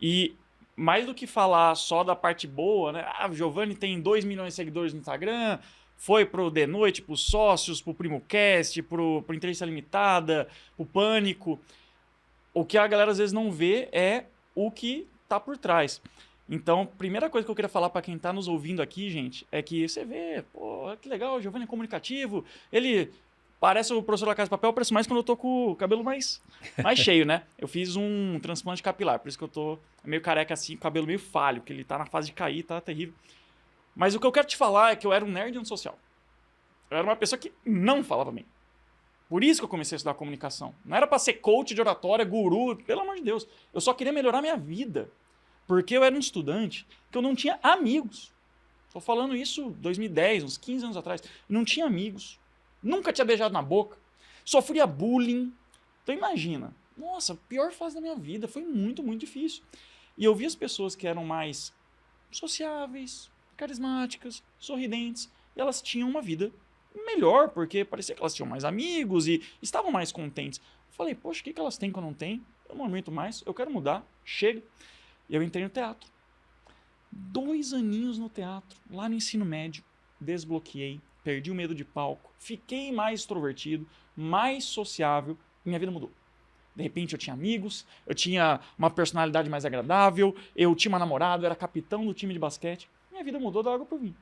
E mais do que falar só da parte boa, né? Ah, o Giovanni tem 2 milhões de seguidores no Instagram, foi pro The Noite, pros sócios, pro PrimoCast, pro Inteligência Limitada, pro Pânico. O que a galera às vezes não vê é o que tá por trás. Então, primeira coisa que eu queria falar para quem tá nos ouvindo aqui, gente, é que você vê, pô, que legal, o Giovanni é comunicativo, ele parece o professor da Casa de Papel, parece mais quando eu tô com o cabelo mais cheio, né? Eu fiz um transplante capilar, por isso que eu tô meio careca assim, com o cabelo meio falho, que ele tá na fase de cair, tá terrível. Mas o que eu quero te falar é que eu era um nerd antissocial. Eu era uma pessoa que não falava bem. Por isso que eu comecei a estudar comunicação. Não era para ser coach de oratória, guru, pelo amor de Deus. Eu só queria melhorar minha vida. Porque eu era um estudante que eu não tinha amigos. Tô falando isso em 2010, uns 15 anos atrás. Não tinha amigos. Nunca tinha beijado na boca. Sofria bullying. Então imagina. Nossa, pior fase da minha vida. Foi muito, muito difícil. E eu vi as pessoas que eram mais sociáveis, carismáticas, sorridentes. E elas tinham uma vida melhor, porque parecia que elas tinham mais amigos e estavam mais contentes. Eu falei, poxa, o que elas têm que eu não tenho? Eu não aguento mais, eu quero mudar, chega. E eu entrei no teatro. 2 aninhos no teatro, lá no ensino médio, desbloqueei, perdi o medo de palco, fiquei mais extrovertido, mais sociável, e minha vida mudou. De repente eu tinha amigos, eu tinha uma personalidade mais agradável, eu tinha uma namorada, eu era capitão do time de basquete. Minha vida mudou da água pro vinho.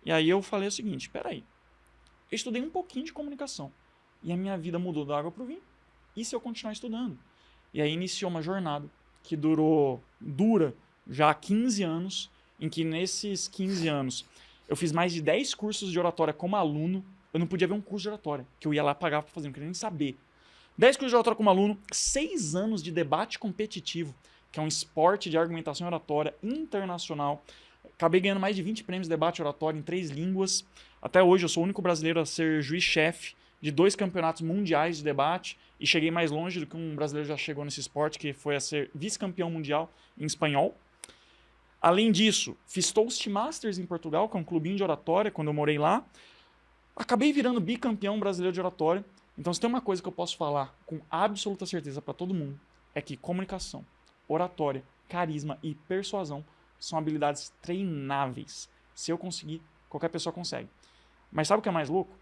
E aí eu falei o seguinte, peraí, eu estudei um pouquinho de comunicação e a minha vida mudou da água pro vinho. E se eu continuar estudando? E aí iniciou uma jornada que dura já há 15 anos, em que nesses 15 anos eu fiz mais de 10 cursos de oratória como aluno. Eu não podia ver um curso de oratória, que eu ia lá pagar para fazer, não queria nem saber. 10 cursos de oratória como aluno, 6 anos de debate competitivo, que é um esporte de argumentação e oratória internacional. Acabei ganhando mais de 20 prêmios de debate oratório em 3 línguas. Até hoje eu sou o único brasileiro a ser juiz-chefe de 2 campeonatos mundiais de debate e cheguei mais longe do que um brasileiro já chegou nesse esporte, que foi a ser vice-campeão mundial em espanhol. Além disso, fiz Toastmasters em Portugal, que é um clubinho de oratória, quando eu morei lá. Acabei virando bicampeão brasileiro de oratória. Então, se tem uma coisa que eu posso falar com absoluta certeza para todo mundo, é que comunicação, oratória, carisma e persuasão são habilidades treináveis. Se eu conseguir, qualquer pessoa consegue. Mas sabe o que é mais louco?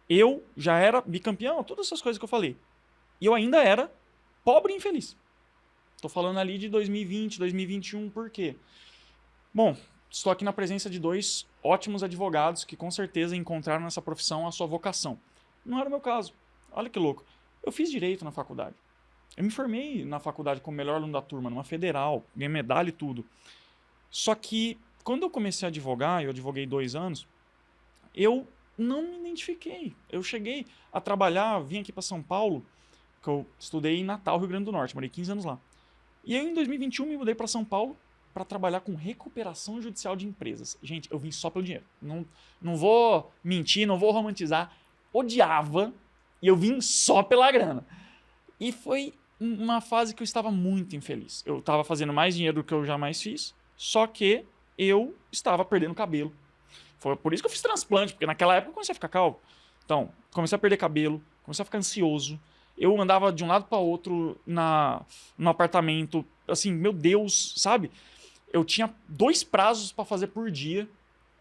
Eu já era bicampeão, todas essas coisas que eu falei. E eu ainda era pobre e infeliz. Tô falando ali de 2020, 2021, por quê? Bom, estou aqui na presença de 2 ótimos advogados que com certeza encontraram nessa profissão a sua vocação. Não era o meu caso. Olha que louco. Eu fiz direito na faculdade. Eu me formei na faculdade como melhor aluno da turma, numa federal, ganhei medalha e tudo. Só que quando eu comecei a advogar, eu advoguei 2 anos, eu não me identifiquei. Eu cheguei a trabalhar, vim aqui para São Paulo, que eu estudei em Natal, Rio Grande do Norte, morei 15 anos lá. E eu, em 2021, me mudei para São Paulo para trabalhar com recuperação judicial de empresas. Gente, eu vim só pelo dinheiro. Não vou mentir, não vou romantizar. Odiava e eu vim só pela grana. E foi uma fase que eu estava muito infeliz. Eu estava fazendo mais dinheiro do que eu jamais fiz, só que eu estava perdendo cabelo. Foi por isso que eu fiz transplante, porque naquela época eu comecei a ficar calvo. Então, comecei a perder cabelo, comecei a ficar ansioso. Eu andava de um lado para outro no apartamento, assim, meu Deus, sabe? Eu tinha 2 prazos para fazer por dia.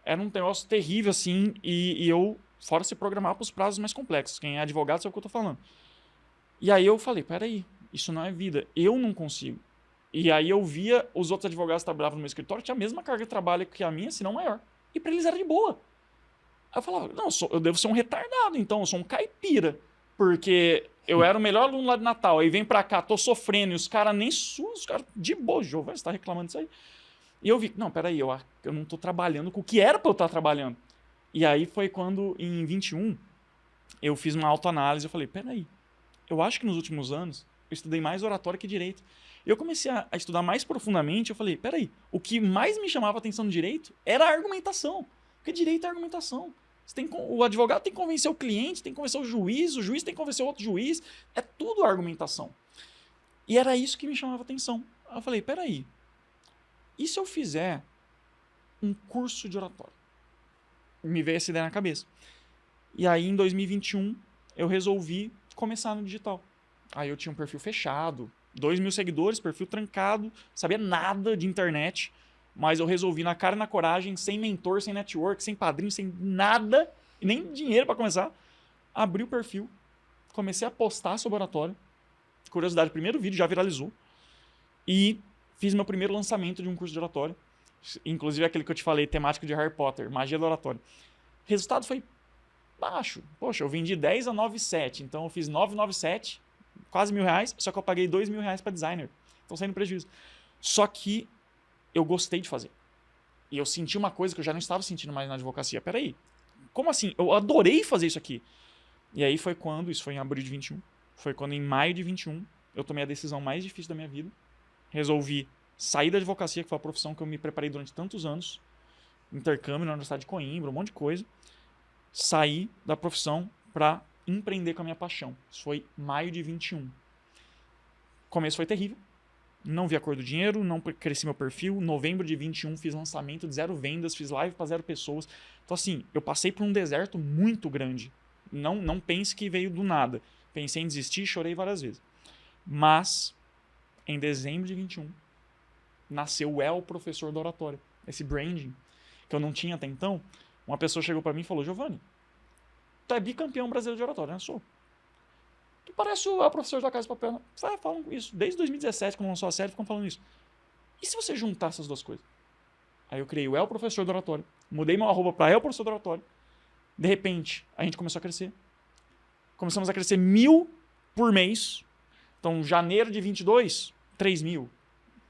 Era um negócio terrível, assim, e eu, fora se programar para os prazos mais complexos. Quem é advogado sabe o que eu tô falando. E aí eu falei, peraí, isso não é vida, eu não consigo. E aí eu via os outros advogados que trabalhavam no meu escritório, tinha a mesma carga de trabalho que a minha, se não maior. E pra eles era de boa. Aí eu falava, não, eu devo ser um retardado, então, eu sou um caipira. Porque eu era o melhor aluno lá de Natal, aí vem pra cá, tô sofrendo, e os caras nem os caras de boa, Giovanni, você tá reclamando disso aí? E eu vi, não, peraí, eu não tô trabalhando com o que era pra eu estar trabalhando. E aí foi quando, em 21, eu fiz uma autoanálise, eu falei, peraí, eu acho que nos últimos anos eu estudei mais oratória que direito. Eu comecei a estudar mais profundamente, eu falei, peraí, o que mais me chamava a atenção no direito era a argumentação. Porque direito é argumentação. O advogado tem que convencer o cliente, tem que convencer o juiz tem que convencer o outro juiz. É tudo argumentação. E era isso que me chamava a atenção. Eu falei, peraí, e se eu fizer um curso de oratória? Me veio essa ideia na cabeça. E aí, em 2021, eu resolvi começar no digital. Aí eu tinha um perfil fechado, 2.000 seguidores, perfil trancado, sabia nada de internet, mas eu resolvi na cara e na coragem, sem mentor, sem network, sem padrinho, sem nada, e nem dinheiro para começar, abri o perfil, comecei a postar sobre oratório, curiosidade, o primeiro vídeo já viralizou, e fiz meu primeiro lançamento de um curso de oratório, inclusive aquele que eu te falei, temático de Harry Potter, magia do oratório. O resultado foi baixo. Poxa, eu vendi 10 a 9,7, então eu fiz 997, quase R$1.000, só que eu paguei R$2.000 para designer. Então saindo prejuízo. Só que eu gostei de fazer. E eu senti uma coisa que eu já não estava sentindo mais na advocacia. Peraí, como assim? Eu adorei fazer isso aqui. E aí foi quando, isso foi em abril de 21, foi quando em maio de 21 eu tomei a decisão mais difícil da minha vida. Resolvi sair da advocacia, que foi a profissão que eu me preparei durante tantos anos. Intercâmbio na Universidade de Coimbra, um monte de coisa. Saí da profissão para empreender com a minha paixão. Isso foi maio de 21. O começo foi terrível. Não vi a cor do dinheiro, não cresci meu perfil. Novembro de 21 fiz lançamento de 0 vendas, fiz live para 0 pessoas. Então assim, eu passei por um deserto muito grande. Não pense que veio do nada. Pensei em desistir, chorei várias vezes. Mas, em dezembro de 21, nasceu o El Professor do Oratório. Esse branding que eu não tinha até então. Uma pessoa chegou para mim e falou: Giovanni, tu é bicampeão brasileiro de oratório, né? Sou. Tu parece o professor da Casa de Papel. Falam isso. Desde 2017, quando lançou a série, ficam falando isso. E se você juntar essas duas coisas? Aí eu criei o El Professor do Oratório. Mudei meu arroba para El Professor do Oratório. De repente, a gente começou a crescer. Começamos a crescer 1.000 por mês. Então, janeiro de 22, 3.000.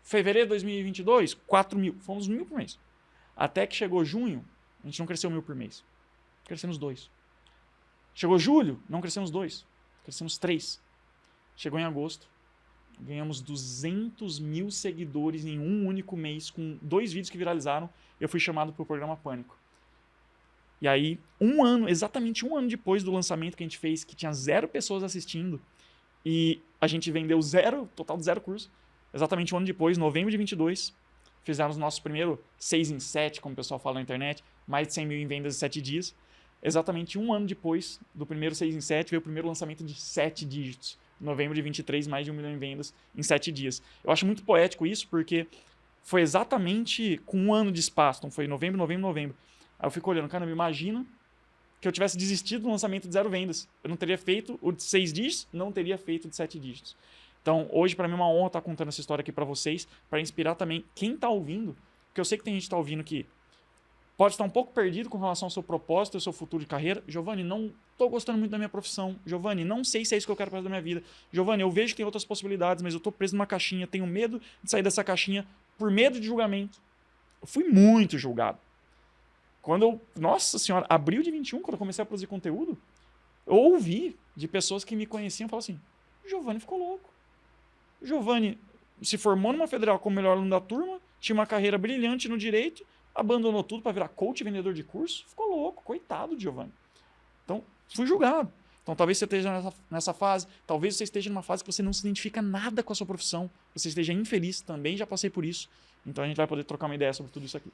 Fevereiro de 2022, 4.000. Fomos 1.000 por mês. Até que chegou junho, a gente não cresceu 1.000 por mês. Crescemos 2. Chegou julho, não crescemos 2. Crescemos 3. Chegou em agosto, ganhamos 200.000 seguidores em um único mês, com 2 vídeos que viralizaram. Eu fui chamado para o programa Pânico. E aí, exatamente um ano depois do lançamento que a gente fez, que tinha 0 pessoas assistindo, e a gente vendeu 0, total de 0 curso, exatamente um ano depois, novembro de 22, fizemos nosso primeiro 6 em 7, como o pessoal fala na internet, mais de 100 mil em vendas em 7 dias. Exatamente um ano depois do primeiro 6 em 7, veio o primeiro lançamento de 7 dígitos. Novembro de 23, mais de 1 milhão em vendas em 7 dias. Eu acho muito poético isso, porque foi exatamente com um ano de espaço. Então foi novembro. Aí eu fico olhando, cara, imagina que eu tivesse desistido do lançamento de 0 vendas. Eu não teria feito o de 6 dígitos, não teria feito o de 7 dígitos. Então, hoje, para mim, é uma honra estar contando essa história aqui para vocês, para inspirar também quem está ouvindo, porque eu sei que tem gente que está ouvindo que pode estar um pouco perdido com relação ao seu propósito, ao seu futuro de carreira. Giovanni, não estou gostando muito da minha profissão. Giovanni, não sei se é isso que eu quero para da minha vida. Giovanni, eu vejo que tem outras possibilidades, mas eu estou preso numa caixinha, tenho medo de sair dessa caixinha por medo de julgamento. Eu fui muito julgado. Quando eu, nossa senhora, abril de 21, quando eu comecei a produzir conteúdo, eu ouvi de pessoas que me conheciam falar assim: Giovanni ficou louco. Giovanni se formou numa federal como melhor aluno da turma, tinha uma carreira brilhante no direito, abandonou tudo para virar coach e vendedor de curso, ficou louco, coitado de Giovanni. Então, fui julgado. Então, talvez você esteja nessa fase, talvez você esteja numa fase que você não se identifica nada com a sua profissão, você esteja infeliz, também já passei por isso. Então, a gente vai poder trocar uma ideia sobre tudo isso aqui.